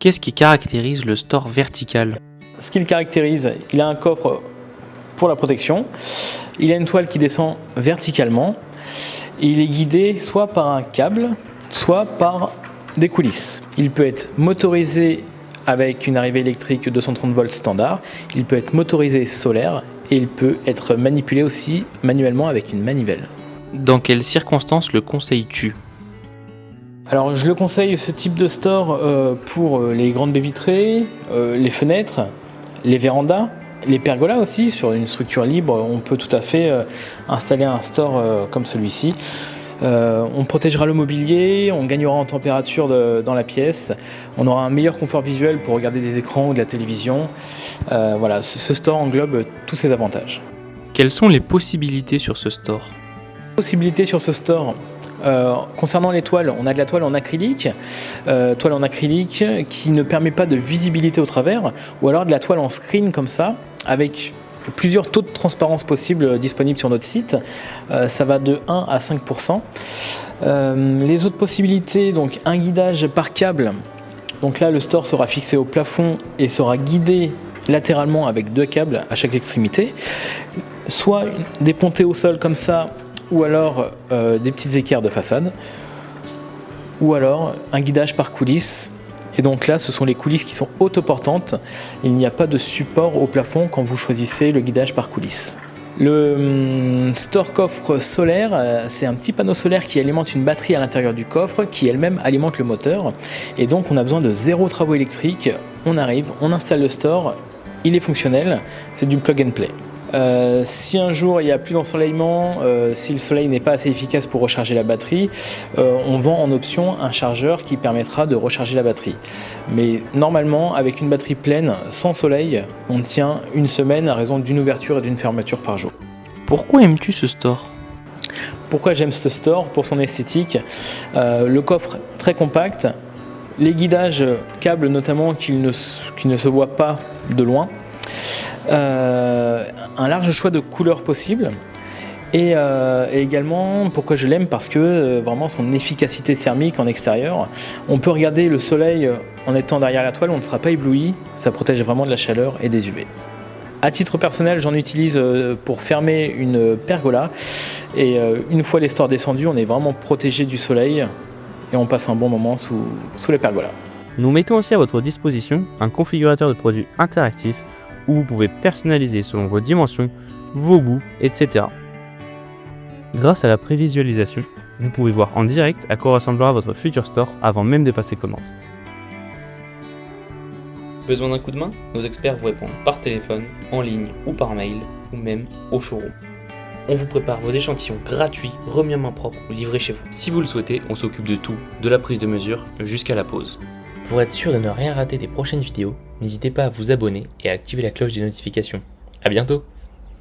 Qu'est-ce qui caractérise le store vertical? Ce qui le caractérise, il a un coffre pour la protection, il a une toile qui descend verticalement, et il est guidé soit par un câble, soit par des coulisses. Il peut être motorisé avec une arrivée électrique 230 volts standard, il peut être motorisé solaire et il peut être manipulé aussi manuellement avec une manivelle. Dans quelles circonstances le conseilles-tu? Alors je le conseille ce type de store pour les grandes baies vitrées, les fenêtres, les vérandas, les pergolas aussi. Sur une structure libre, on peut tout à fait installer un store comme celui-ci. On protégera le mobilier, on gagnera en température dans la pièce, on aura un meilleur confort visuel pour regarder des écrans ou de la télévision. Voilà, ce store englobe tous ces avantages. Quelles sont les possibilités sur ce store? Possibilités sur ce store. Concernant les toiles, on a de la toile en acrylique qui ne permet pas de visibilité au travers, ou alors de la toile en screen comme ça, avec plusieurs taux de transparence possibles disponibles sur notre site. Ça va de 1 à 5%. Les autres possibilités, donc un guidage par câble. Donc là, le store sera fixé au plafond et sera guidé latéralement avec 2 câbles à chaque extrémité. Soit des pontées au sol comme ça, ou alors des petites équerres de façade, ou alors un guidage par coulisses. Et donc là, ce sont les coulisses qui sont autoportantes. Il n'y a pas de support au plafond quand vous choisissez le guidage par coulisses. Le store coffre solaire, c'est un petit panneau solaire qui alimente une batterie à l'intérieur du coffre, qui elle-même alimente le moteur. Et donc on a besoin de 0 travaux électriques. On arrive, on installe le store, il est fonctionnel, c'est du plug and play. Si un jour il n'y a plus d'ensoleillement, si le soleil n'est pas assez efficace pour recharger la batterie, on vend en option un chargeur qui permettra de recharger la batterie. Mais normalement, avec une batterie pleine, sans soleil, on tient une semaine à raison d'une ouverture et d'une fermeture par jour. Pourquoi aimes-tu ce store? Pourquoi j'aime ce store? Pour son esthétique, le coffre très compact, les guidages câbles notamment qui ne se voient pas de loin, un large choix de couleurs possibles et également pourquoi je l'aime, parce que vraiment son efficacité thermique en extérieur, on peut regarder le soleil en étant derrière la toile, on ne sera pas ébloui, ça protège vraiment de la chaleur et des UV. À titre personnel, j'en utilise pour fermer une pergola et une fois les stores descendus, on est vraiment protégé du soleil et on passe un bon moment sous les pergolas. Nous mettons aussi à votre disposition un configurateur de produits interactif où vous pouvez personnaliser selon vos dimensions, vos goûts, etc. Grâce à la prévisualisation, vous pouvez voir en direct à quoi ressemblera votre futur store avant même de passer commande. Besoin d'un coup de main? Nos experts vous répondent par téléphone, en ligne ou par mail, ou même au showroom. On vous prépare vos échantillons gratuits, remis à main propre ou livrés chez vous. Si vous le souhaitez, on s'occupe de tout, de la prise de mesure jusqu'à la pose. Pour être sûr de ne rien rater des prochaines vidéos, n'hésitez pas à vous abonner et à activer la cloche des notifications. À bientôt!